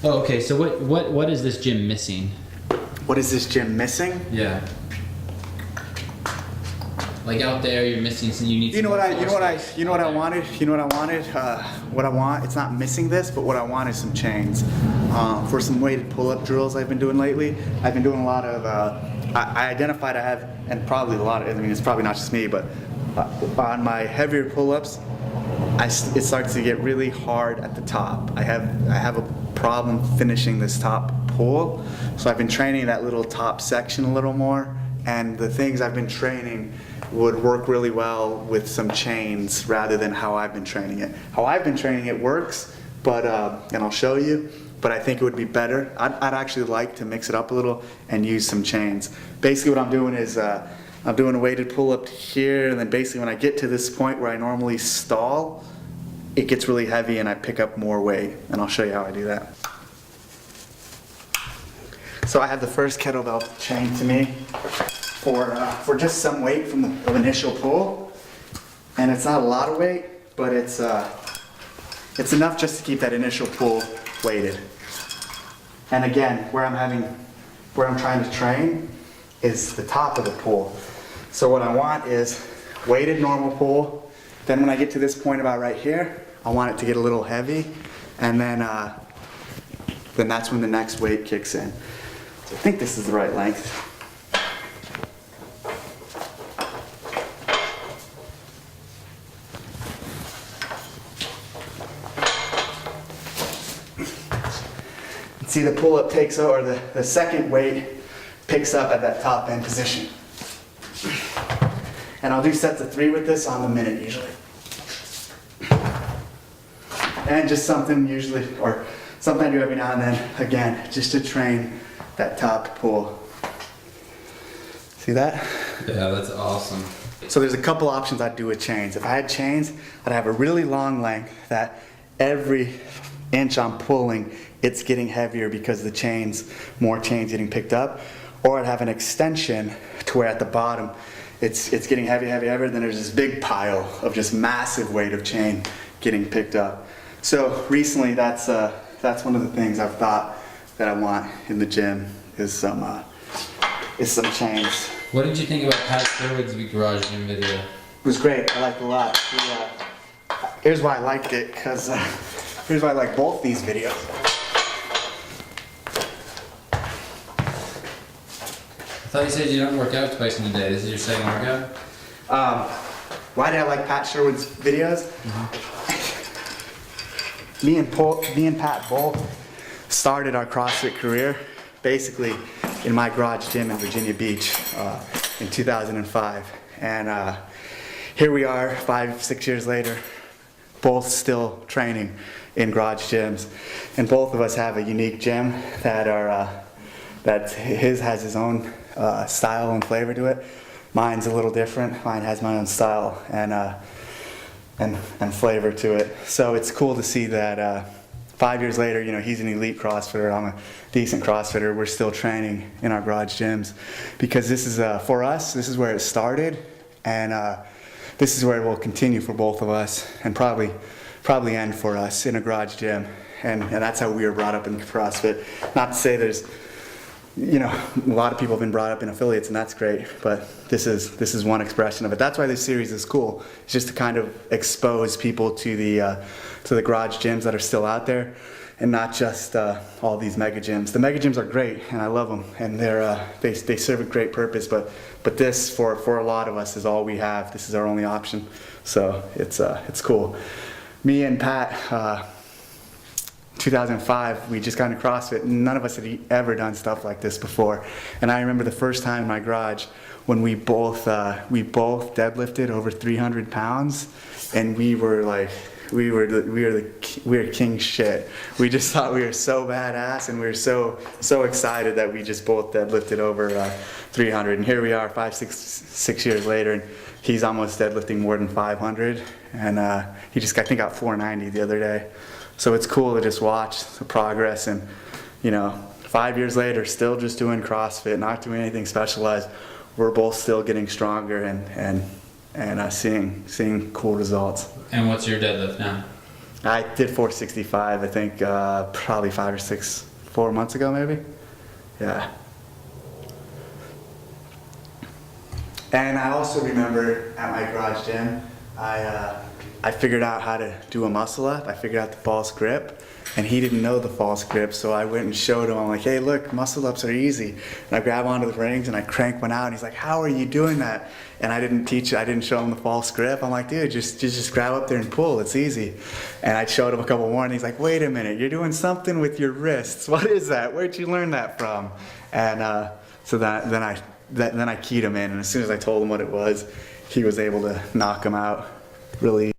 Oh, okay. So what is this gym missing? What is this gym missing? Yeah. Like out there, you're missing. So you need. You know what I wanted. What I want. It's not missing this, but what I want is some chains. For some weighted pull-up drills I've been doing lately. I've been doing a lot of. I identified I have, and probably a lot of. I mean, it's probably not just me, but on my heavier pull-ups, it starts to get really hard at the top. I have a problem finishing this top pull, so I've been training that little top section a little more, and the things I've been training would work really well with some chains rather than how I've been training it. How I've been training it works, but and I'll show you, but I think it would be better. I'd actually like to mix it up a little and use some chains. Basically what I'm doing is I'm doing a weighted pull-up here, and then basically when I get to this point where I normally stall, it gets really heavy and I pick up more weight, and I'll show you how I do that. So I have the first kettlebell chain to me for just some weight from the initial pull, and it's not a lot of weight, but it's enough just to keep that initial pull weighted. And again, where I'm trying to train is the top of the pull. So what I want is weighted normal pull. Then when I get to this point about right here, I want it to get a little heavy, and then that's when the next weight kicks in. So I think this is the right length. See, the pull-up takes over, the second weight picks up at that top end position. And I'll do sets of 3 with this on the minute usually. And just something usually, or something I do every now and then, again, just to train that top pull. See that? Yeah, that's awesome. So there's a couple options I'd do with chains. If I had chains, I'd have a really long length that every inch I'm pulling, it's getting heavier because more chains getting picked up. Or I'd have an extension to where at the bottom it's getting heavier, then there's this big pile of just massive weight of chain getting picked up. So recently that's one of the things I've thought that I want in the gym is some chains. What did you think about Pat Sherwood's garage gym video? It was great. I liked it a lot. Here's why I liked it, because here's why I like both these videos. I thought you said you don't work out twice in a day. This is your second workout? Why did I like Pat Sherwood's videos? Mm-hmm. Me and Pat both started our CrossFit career basically in my garage gym in Virginia Beach in 2005. And here we are 5-6 years later, both still training in garage gyms. And both of us have a unique gym that his has his own style and flavor to it. Mine's a little different. Mine has my own style and flavor to it. So it's cool to see that 5 years later, you know, he's an elite CrossFitter, I'm a decent CrossFitter. We're still training in our garage gyms because this is for us. This is where it started, and this is where it will continue for both of us, and probably end for us in a garage gym. And that's how we were brought up in CrossFit. Not to say there's, you know, a lot of people have been brought up in affiliates, and that's great, but this is one expression of it. That's why this series is cool. It's just to kind of expose people to the garage gyms that are still out there, and not just all these mega gyms. The mega gyms are great, and I love them, and they serve a great purpose. But this, for a lot of us, is all we have. This is our only option. So it's cool. Me and Pat. 2005, we just got into CrossFit. None of us had ever done stuff like this before. And I remember the first time in my garage when we both deadlifted over 300 pounds, and we were king shit. We just thought we were so badass, and we were so excited that we just both deadlifted over 300. And here we are 6 years later, and he's almost deadlifting more than 500. And he just, I think, got 490 the other day. So it's cool to just watch the progress, and, you know, 5 years later, still just doing CrossFit, not doing anything specialized. We're both still getting stronger and seeing cool results. And what's your deadlift now? I did 465, I think, probably 4 months ago, maybe. Yeah. And I also remember at my garage gym, I figured out how to do a muscle up. I figured out the false grip, and he didn't know the false grip, so I went and showed him. I'm like, hey, look, muscle ups are easy. And I grab onto the rings and I crank one out, and he's like, how are you doing that? And I didn't show him the false grip. I'm like, dude, just grab up there and pull, it's easy. And I showed him a couple more, and he's like, wait a minute, you're doing something with your wrists. What is that? Where'd you learn that from? And so then I keyed him in, and as soon as I told him what it was, he was able to knock him out really